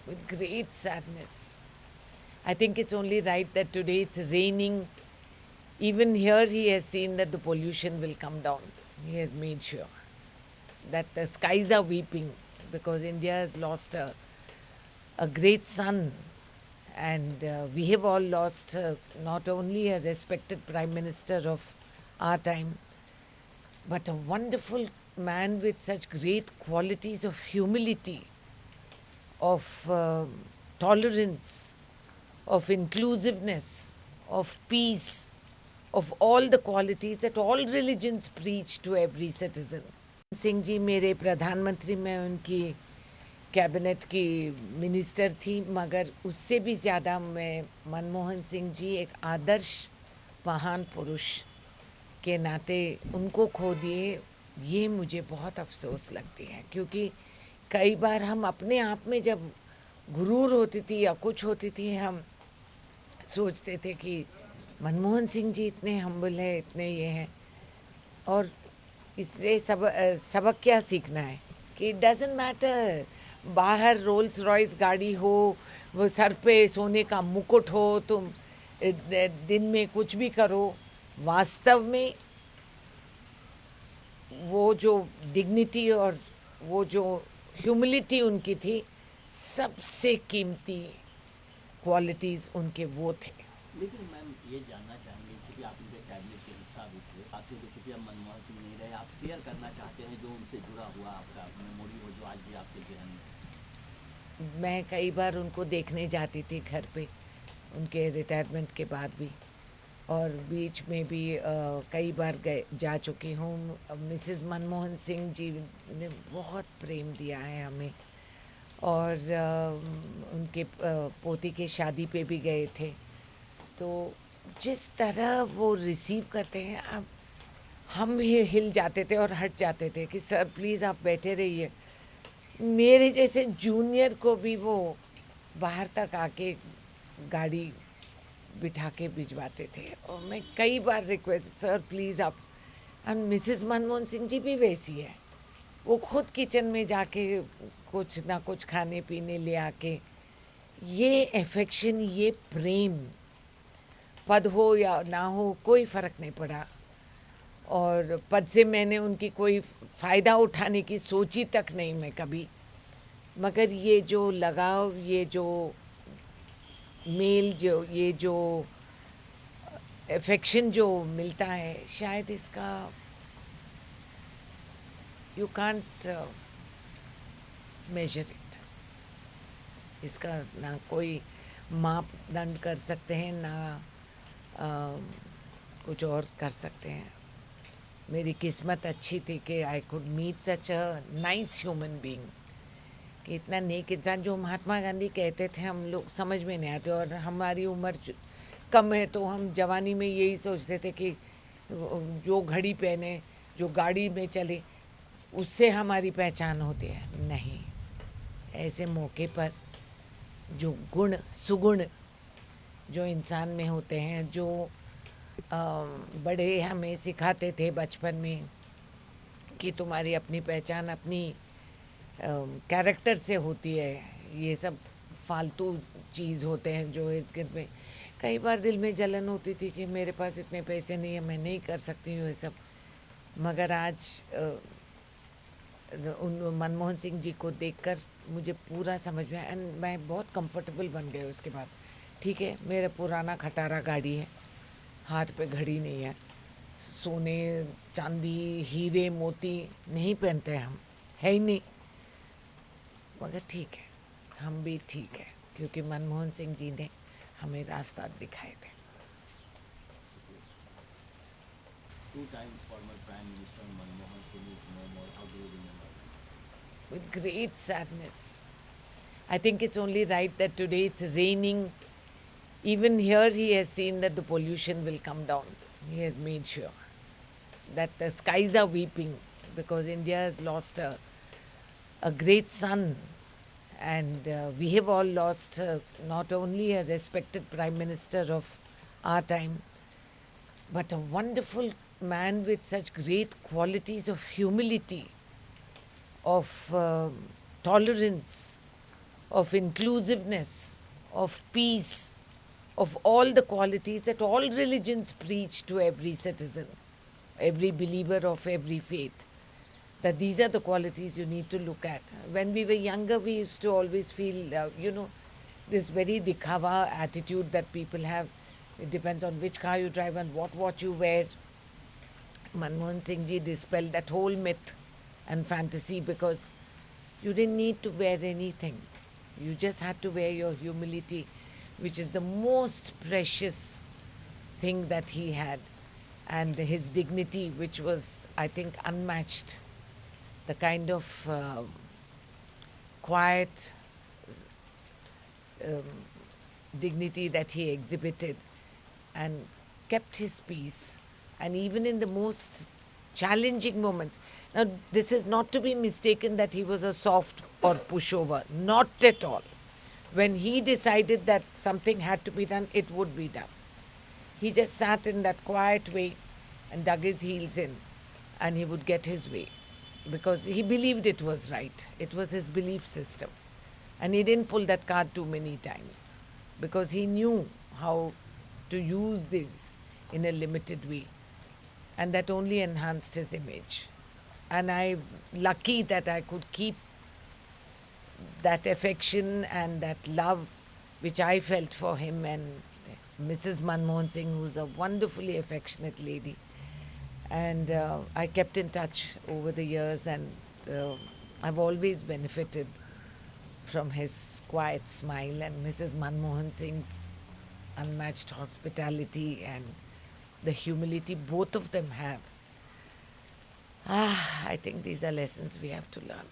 with great sadness. I think it's only right that today it's raining. Even here, he has seen that the pollution will come down. He has made sure that the skies are weeping because India has lost a great son. And we have all lost not only a respected Prime Minister of our time, but a wonderful man with such great qualities of humility, of tolerance, of inclusiveness, of peace, of all the qualities that all religions preach to every citizen. Singh ji मेरे प्रधानमंत्री में उनकी cabinet की minister थी, मगर उससे भी ज़्यादा मैं मनमोहन सिंह जी एक आदर्श महान पुरुष के नाते उनको खो दिए। ये मुझे बहुत अफसोस लगती है, क्योंकि कई बार हम अपने आप में जब गुरूर होती थी या कुछ होती थी, हम सोचते थे कि मनमोहन सिंह जी इतने हम्बल है, इतने ये हैं। और इससे सबक क्या सीखना है कि इट डजेंट मैटर बाहर रोल्स रॉयस गाड़ी हो, वो सर पे सोने का मुकुट हो, तुम दिन में कुछ भी करो, वास्तव में वो जो डिग्निटी और वो जो ह्यूमिलिटी उनकी थी, सबसे कीमती क्वालिटीज़ उनके वो थे। लेकिन मैम ये जानना चाहेंगे, चूँकि आप उनके कैबिनेट के हिस्सा भी थे, खासतौर पर चूँकि अब मनमोहन सिंह नहीं रहे, आप शेयर करना चाहते हैं जो उनसे जुड़ा हुआ आपका मेमोरी हो जो आज भी आपके जहन में? मैं कई बार उनको देखने जाती थी घर पे, उनके रिटायरमेंट के बाद भी, और बीच में भी कई बार जा चुकी हूँ। मिसेस मनमोहन सिंह जी ने बहुत प्रेम दिया है हमें, और उनके पोती के शादी पे भी गए थे। तो जिस तरह वो रिसीव करते हैं, अब हम ही हिल जाते थे और हट जाते थे कि सर प्लीज़ आप बैठे रहिए। मेरे जैसे जूनियर को भी वो बाहर तक आके गाड़ी बिठा के भिजवाते थे, और मैं कई बार रिक्वेस्ट, सर प्लीज़ आप। एंड मिसेस मनमोहन सिंह जी भी वैसी है, वो खुद किचन में जाके कुछ ना कुछ खाने पीने ले आके, ये एफेक्शन, ये प्रेम, पद हो या ना हो कोई फ़र्क नहीं पड़ा। और पद से मैंने उनकी कोई फ़ायदा उठाने की सोची तक नहीं मैं कभी, मगर ये जो लगाव, ये जो मेल, जो ये जो एफेक्शन जो मिलता है, शायद इसका यू कांट मेजर इट। इसका ना कोई मापदंड कर सकते हैं, ना कुछ और कर सकते हैं। मेरी किस्मत अच्छी थी कि I could meet such a nice human being, कि इतना नेक इंसान, जो महात्मा गांधी कहते थे हम लोग समझ में नहीं आते, और हमारी उम्र कम है तो हम जवानी में यही सोचते थे कि जो घड़ी पहने, जो गाड़ी में चले, उससे हमारी पहचान होती है। नहीं, ऐसे मौके पर जो गुण सुगुण जो इंसान में होते हैं, जो बड़े हमें सिखाते थे बचपन में कि तुम्हारी अपनी पहचान अपनी कैरेक्टर से होती है, ये सब फालतू चीज़ होते हैं जो इर्द गिर्द में। कई बार दिल में जलन होती थी कि मेरे पास इतने पैसे नहीं है, मैं नहीं कर सकती हूँ ये सब। मगर आज उन मनमोहन सिंह जी को देखकर मुझे पूरा समझ में आया, एंड मैं बहुत कंफर्टेबल बन गई उसके बाद। ठीक है, मेरा पुराना खटारा गाड़ी है, हाथ पे घड़ी नहीं है, सोने चांदी हीरे मोती नहीं पहनते हम, है ही नहीं, मगर ठीक है, हम भी ठीक है, क्योंकि मनमोहन सिंह जी ने हमें रास्ता दिखाए थे। Two-time former Prime Minister Manmohan Singh is no more. How do you remember? With great sadness. I think it's only right that today it's raining. Even here, he has seen that the pollution will come down. He has made sure that the skies are weeping because India has lost a great son. And we have all lost not only a respected Prime Minister of our time, but a wonderful man with such great qualities of humility, of tolerance, of inclusiveness, of peace, of all the qualities that all religions preach to every citizen, every believer of every faith. That these are the qualities you need to look at. When we were younger, we used to always feel, this very dikhava attitude that people have. It depends on which car you drive and what watch you wear. Manmohan Singh ji dispelled that whole myth and fantasy because you didn't need to wear anything. You just had to wear your humility, which is the most precious thing that he had, and his dignity, which was, I think, unmatched. The kind of quiet dignity that he exhibited and kept his peace. And even in the most challenging moments. Now, this is not to be mistaken that he was a soft or pushover. Not at all. When he decided that something had to be done, it would be done. He just sat in that quiet way and dug his heels in, and he would get his way because he believed it was right. It was his belief system. And he didn't pull that card too many times because he knew how to use this in a limited way. And that only enhanced his image. And I'm lucky that I could keep that affection and that love which I felt for him and Mrs. Manmohan Singh, who's a wonderfully affectionate lady. And I kept in touch over the years, and I've always benefited from his quiet smile and Mrs. Manmohan Singh's unmatched hospitality and the humility both of them have. I think these are lessons we have to learn.